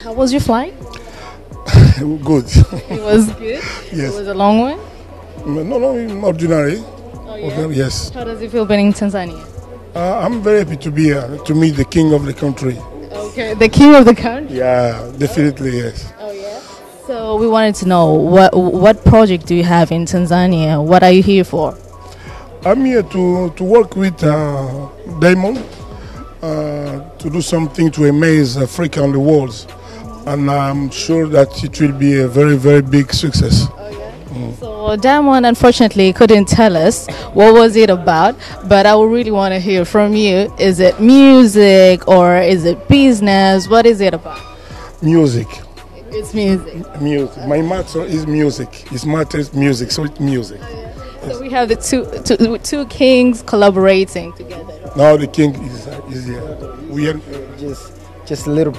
How was your flight? Good. It was good. Yes. It was a long one. No, ordinary. Oh Ordinary, yes. How does it feel being in Tanzania? I'm very happy to be here to meet the king of the country. Okay, the king of the country. Yeah, definitely, yes. Oh yeah. So we wanted to know what project do you have in Tanzania? What are you here for? I'm here to work with Diamond to do something to amaze Africa and the world. And I'm sure that it will be a very, very big success. So Diamond unfortunately couldn't tell us what was it about, but I would really want to hear from you. Is it music or is it business? What is it about? Music. It's music. Music. My matter is music. His matter is music, so it's music. So we have the two kings collaborating together. Now the king is here. We are Just a little